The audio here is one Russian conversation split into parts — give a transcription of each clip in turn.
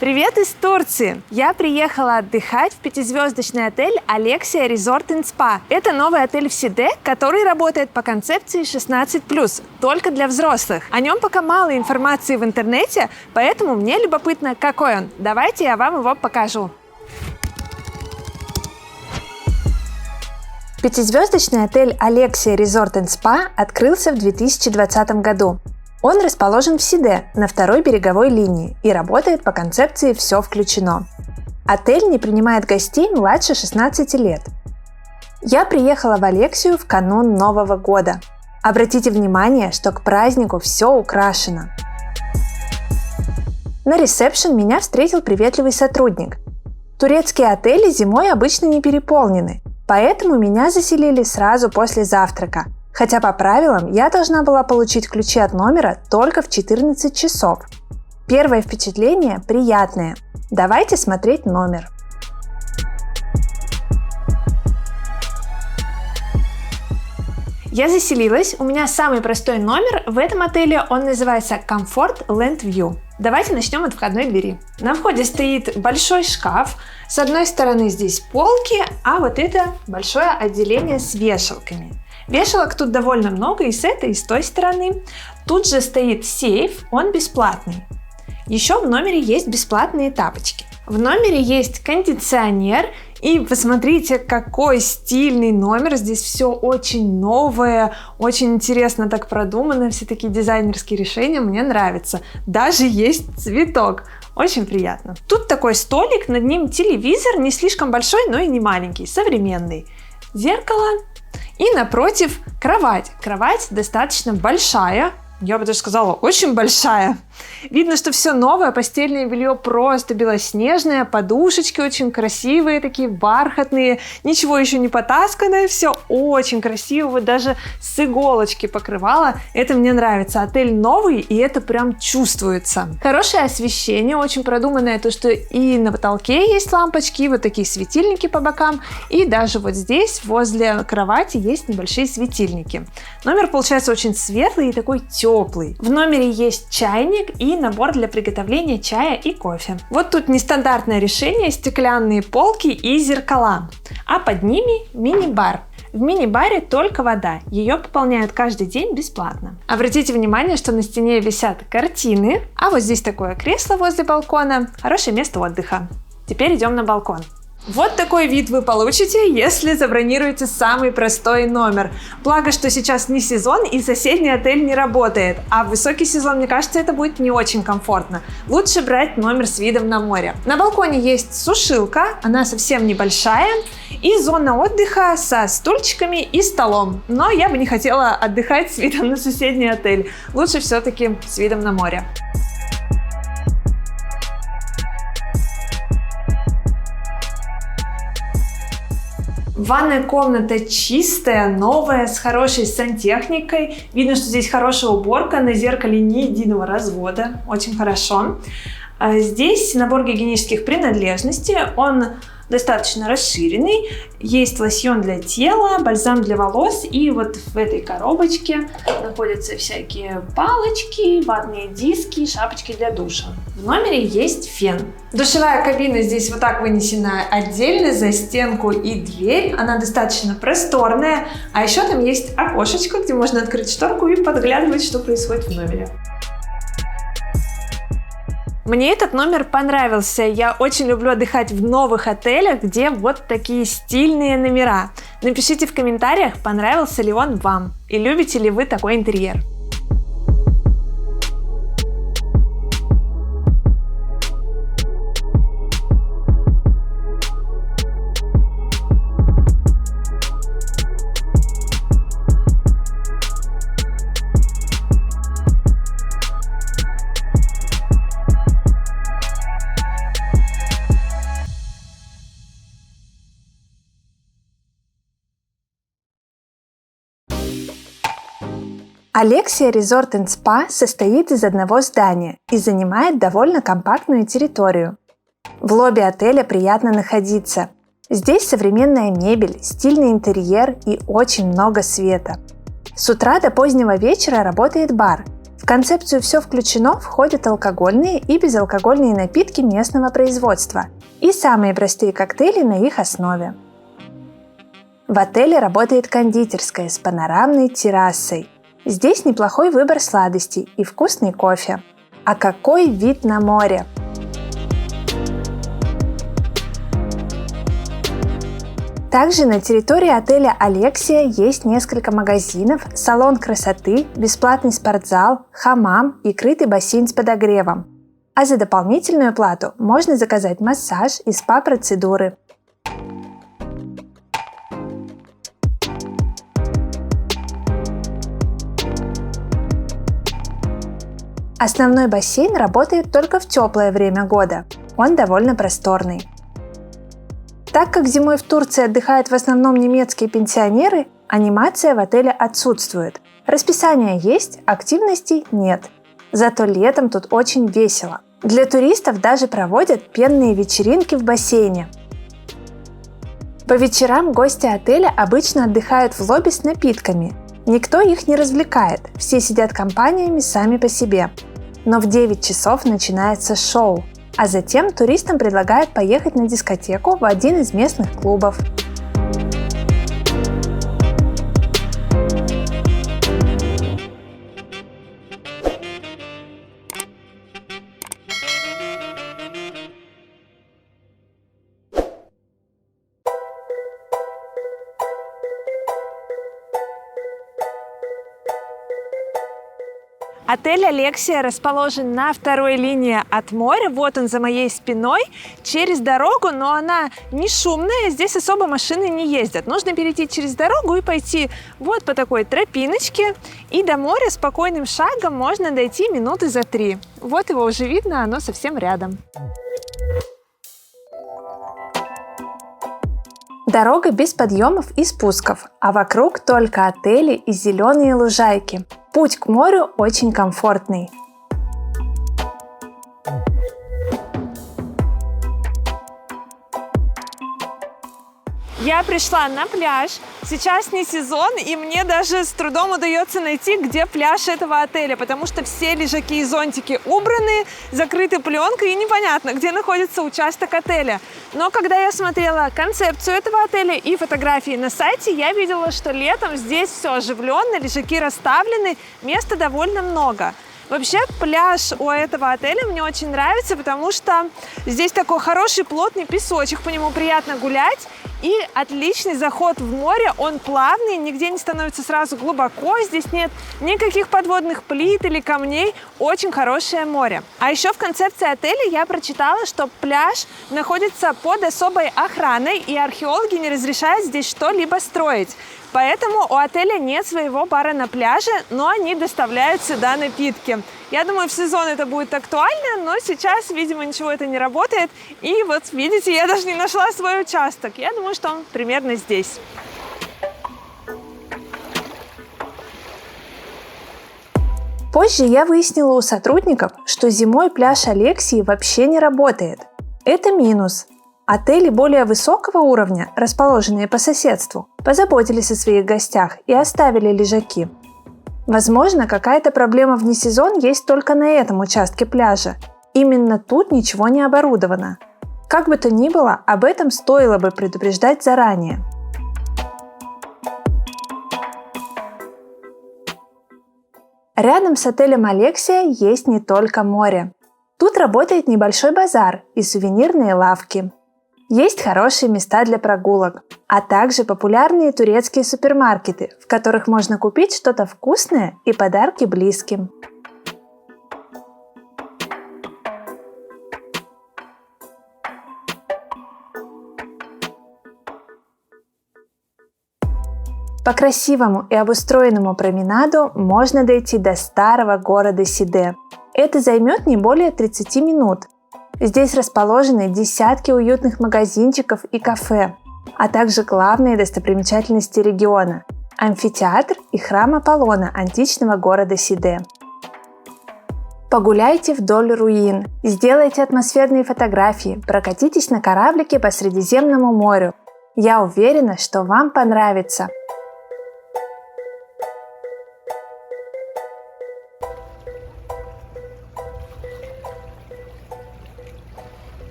Привет из Турции! Я приехала отдыхать в пятизвездочный отель Alexia Resort & Spa. Это новый отель в Сиде, который работает по концепции 16+, только для взрослых. О нем пока мало информации в интернете, поэтому мне любопытно, какой он. Давайте я вам его покажу. Пятизвездочный отель Alexia Resort & Spa открылся в 2020 году. Он расположен в Сиде, на второй береговой линии, и работает по концепции «все включено». Отель не принимает гостей младше 16 лет. Я приехала в Алексию в канун Нового года. Обратите внимание, что к празднику все украшено. На ресепшн меня встретил приветливый сотрудник. Турецкие отели зимой обычно не переполнены, поэтому меня заселили сразу после завтрака. Хотя по правилам я должна была получить ключи от номера только в 14 часов. Первое впечатление приятное. Давайте смотреть номер. Я заселилась, у меня самый простой номер в этом отеле, он называется Comfort Land View. Давайте начнем от входной двери. На входе стоит большой шкаф, с одной стороны здесь полки, а вот это большое отделение с вешалками. Вешалок тут довольно много и с этой, и с той стороны. Тут же стоит сейф, он бесплатный. Еще в номере есть бесплатные тапочки. В номере есть кондиционер. И посмотрите, какой стильный номер. Здесь все очень новое, очень интересно так продумано. Все такие дизайнерские решения, мне нравятся. Даже есть цветок. Очень приятно. Тут такой столик, над ним телевизор, не слишком большой, но и не маленький, современный. Зеркало. И напротив кровать. Кровать достаточно большая. Я бы даже сказала, очень большая. Видно, что все новое, постельное белье просто белоснежное, подушечки очень красивые, такие бархатные, ничего еще не потасканное, все очень красиво, вот даже с иголочки покрывало. Это мне нравится. Отель новый, и это прям чувствуется. Хорошее освещение, очень продуманное, то, что и на потолке есть лампочки, и вот такие светильники по бокам, и даже вот здесь, возле кровати, есть небольшие светильники. Номер получается очень светлый и такой теплый. В номере есть чайник и набор для приготовления чая и кофе. Вот тут нестандартное решение: стеклянные полки и зеркала, а под ними мини-бар. В мини-баре только вода, ее пополняют каждый день бесплатно. Обратите внимание, что на стене висят картины, а вот здесь такое кресло возле балкона, хорошее место отдыха. Теперь идем на балкон. Вот такой вид вы получите, если забронируете самый простой номер. Благо, что сейчас не сезон и соседний отель не работает, а в высокий сезон, мне кажется, это будет не очень комфортно. Лучше брать номер с видом на море. На балконе есть сушилка, она совсем небольшая, и зона отдыха со стульчиками и столом. Но я бы не хотела отдыхать с видом на соседний отель. Лучше все-таки с видом на море. Ванная комната чистая, новая, с хорошей сантехникой. Видно, что здесь хорошая уборка, на зеркале ни единого развода. Очень хорошо. Здесь набор гигиенических принадлежностей. Он достаточно расширенный. Есть лосьон для тела, бальзам для волос. И вот в этой коробочке находятся всякие палочки, ватные диски, шапочки для душа. В номере есть фен. Душевая кабина здесь вот так вынесена отдельно за стенку и дверь. Она достаточно просторная. А еще там есть окошечко, где можно открыть шторку и подглядывать, что происходит в номере. Мне этот номер понравился. Я очень люблю отдыхать в новых отелях, где вот такие стильные номера. Напишите в комментариях, понравился ли он вам и любите ли вы такой интерьер. Alexia Resort & Spa состоит из одного здания и занимает довольно компактную территорию. В лобби отеля приятно находиться. Здесь современная мебель, стильный интерьер и очень много света. С утра до позднего вечера работает бар, в концепцию «все включено» входят алкогольные и безалкогольные напитки местного производства и самые простые коктейли на их основе. В отеле работает кондитерская с панорамной террасой. Здесь неплохой выбор сладостей и вкусный кофе. А какой вид на море! Также на территории отеля «Алексия» есть несколько магазинов, салон красоты, бесплатный спортзал, хамам и крытый бассейн с подогревом. А за дополнительную плату можно заказать массаж и спа-процедуры. Основной бассейн работает только в теплое время года. Он довольно просторный. Так как зимой в Турции отдыхают в основном немецкие пенсионеры, анимация в отеле отсутствует. Расписание есть, активностей нет. Зато летом тут очень весело. Для туристов даже проводят пенные вечеринки в бассейне. По вечерам гости отеля обычно отдыхают в лобби с напитками. Никто их не развлекает, все сидят компаниями сами по себе. Но в 9 часов начинается шоу. А затем туристам предлагают поехать на дискотеку в один из местных клубов. Отель «Алексия» расположен на второй линии от моря. Вот он за моей спиной, через дорогу, но она не шумная, здесь особо машины не ездят. Нужно перейти через дорогу и пойти вот по такой тропиночке. И до моря спокойным шагом можно дойти минуты за 3. Вот его уже видно, оно совсем рядом. Дорога без подъемов и спусков, а вокруг только отели и зеленые лужайки. Путь к морю очень комфортный. Я пришла на пляж. Сейчас не сезон, и мне даже с трудом удается найти, где пляж этого отеля, потому что все лежаки и зонтики убраны, закрыты пленкой, и непонятно, где находится участок отеля. Но когда я смотрела концепцию этого отеля и фотографии на сайте, я видела, что летом здесь все оживленно, лежаки расставлены, места довольно много. Вообще, пляж у этого отеля мне очень нравится, потому что здесь такой хороший плотный песочек, по нему приятно гулять. И отличный заход в море, он плавный, нигде не становится сразу глубоко, здесь нет никаких подводных плит или камней, очень хорошее море. А еще в концепции отеля я прочитала, что пляж находится под особой охраной, и археологи не разрешают здесь что-либо строить. Поэтому у отеля нет своего бара на пляже, но они доставляют сюда напитки. Я думаю, в сезон это будет актуально, но сейчас, видимо, ничего это не работает. И вот, видите, я даже не нашла свой участок. Я думаю, что он примерно здесь. Позже я выяснила у сотрудников, что зимой пляж Алексии вообще не работает. Это минус. Отели более высокого уровня, расположенные по соседству, позаботились о своих гостях и оставили лежаки. Возможно, какая-то проблема вне сезон есть только на этом участке пляжа. Именно тут ничего не оборудовано. Как бы то ни было, об этом стоило бы предупреждать заранее. Рядом с отелем «Алексия» есть не только море. Тут работает небольшой базар и сувенирные лавки. Есть хорошие места для прогулок, а также популярные турецкие супермаркеты, в которых можно купить что-то вкусное и подарки близким. По красивому и обустроенному променаду можно дойти до старого города Сиде. Это займет не более 30 минут. Здесь расположены десятки уютных магазинчиков и кафе, а также главные достопримечательности региона – амфитеатр и храм Аполлона античного города Сиде. Погуляйте вдоль руин, сделайте атмосферные фотографии, прокатитесь на кораблике по Средиземному морю. Я уверена, что вам понравится.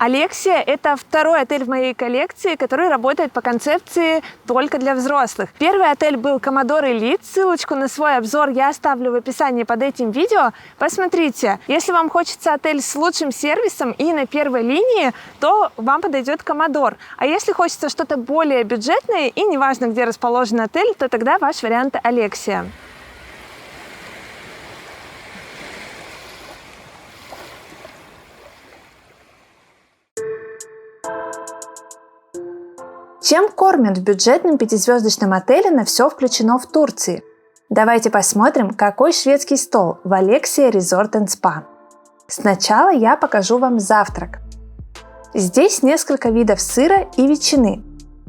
Алексия – это второй отель в моей коллекции, который работает по концепции только для взрослых. Первый отель был Commodore Elite. Ссылочку на свой обзор я оставлю в описании под этим видео. Посмотрите. Если вам хочется отель с лучшим сервисом и на первой линии, то вам подойдет Commodore. А если хочется что-то более бюджетное и неважно, где расположен отель, то тогда ваш вариант Алексия. Чем кормят в бюджетном пятизвездочном отеле на все включено в Турции? Давайте посмотрим, какой шведский стол в Алексия Resort & Spa. Сначала я покажу вам завтрак. Здесь несколько видов сыра и ветчины.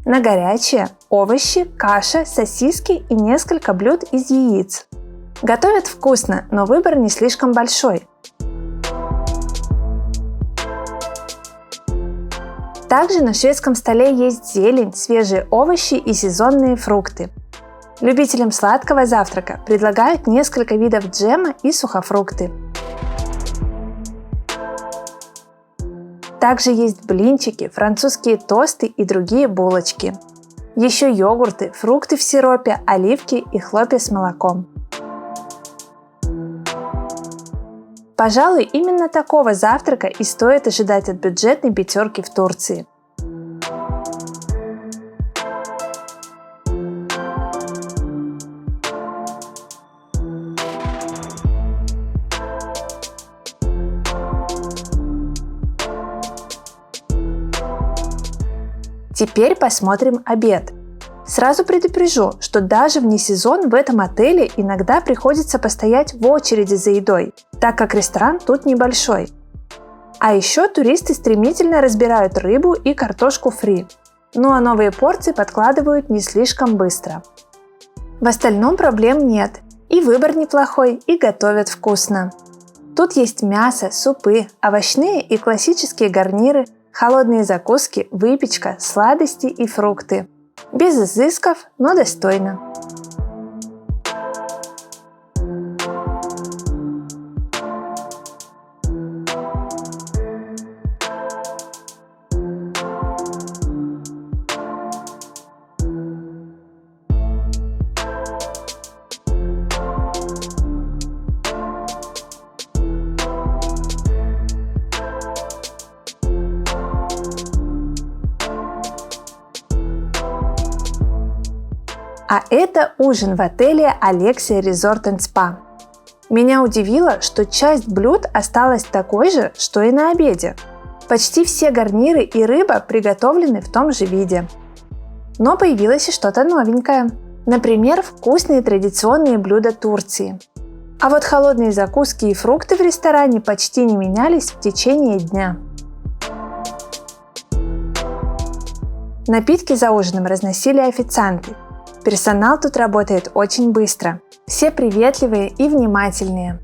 На горячее овощи, каша, сосиски и несколько блюд из яиц. Готовят вкусно, но выбор не слишком большой. Также на шведском столе есть зелень, свежие овощи и сезонные фрукты. Любителям сладкого завтрака предлагают несколько видов джема и сухофрукты. Также есть блинчики, французские тосты и другие булочки. Еще йогурты, фрукты в сиропе, оливки и хлопья с молоком. Пожалуй, именно такого завтрака и стоит ожидать от бюджетной пятерки в Турции. Теперь посмотрим обед. Сразу предупрежу, что даже вне сезон в этом отеле иногда приходится постоять в очереди за едой, так как ресторан тут небольшой. А еще туристы стремительно разбирают рыбу и картошку фри, ну а новые порции подкладывают не слишком быстро. В остальном проблем нет, и выбор неплохой, и готовят вкусно. Тут есть мясо, супы, овощные и классические гарниры, холодные закуски, выпечка, сладости и фрукты. Без изысков, но достойно. А это ужин в отеле Алексия Resort & Spa. Меня удивило, что часть блюд осталась такой же, что и на обеде. Почти все гарниры и рыба приготовлены в том же виде. Но появилось и что-то новенькое. Например, вкусные традиционные блюда Турции. А вот холодные закуски и фрукты в ресторане почти не менялись в течение дня. Напитки за ужином разносили официанты. Персонал тут работает очень быстро. Все приветливые и внимательные.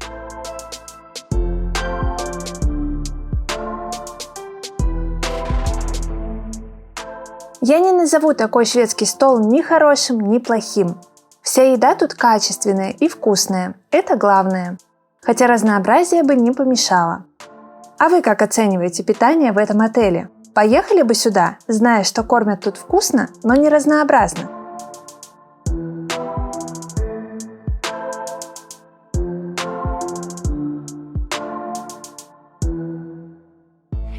Я не назову такой шведский стол ни хорошим, ни плохим. Вся еда тут качественная и вкусная. Это главное. Хотя разнообразие бы не помешало. А вы как оцениваете питание в этом отеле? Поехали бы сюда, зная, что кормят тут вкусно, но не разнообразно?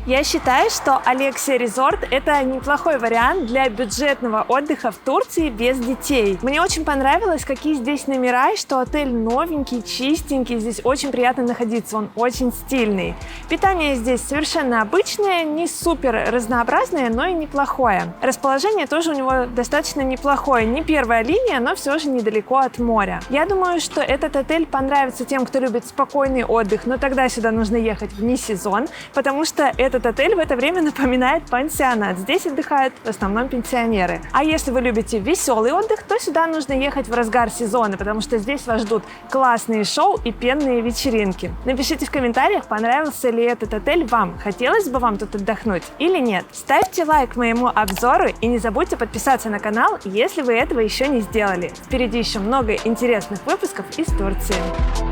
Я считаю, что Алексия Resort – это неплохой вариант для бюджетного отдыха в Турции без детей. Мне очень понравилось, какие здесь номера, и что отель новенький, чистенький, здесь очень приятно находиться, он очень стильный. Питание здесь совершенно обычное, не супер разнообразное, но и неплохое. Расположение тоже у него достаточно неплохое, не первая линия, но все же недалеко от моря. Я думаю, что этот отель понравится тем, кто любит спокойный отдых, но тогда сюда нужно ехать вне сезон, потому что этот отель в это время напоминает пансионат. Здесь отдыхают в основном пенсионеры. А если вы любите веселый отдых, то сюда нужно ехать в разгар сезона, потому что здесь вас ждут классные шоу и пенные вечеринки. Напишите в комментариях, понравился ли этот отель вам. Хотелось бы вам тут отдохнуть или нет. Ставьте лайк моему обзору и не забудьте подписаться на канал, если вы этого еще не сделали. Впереди еще много интересных выпусков из Турции.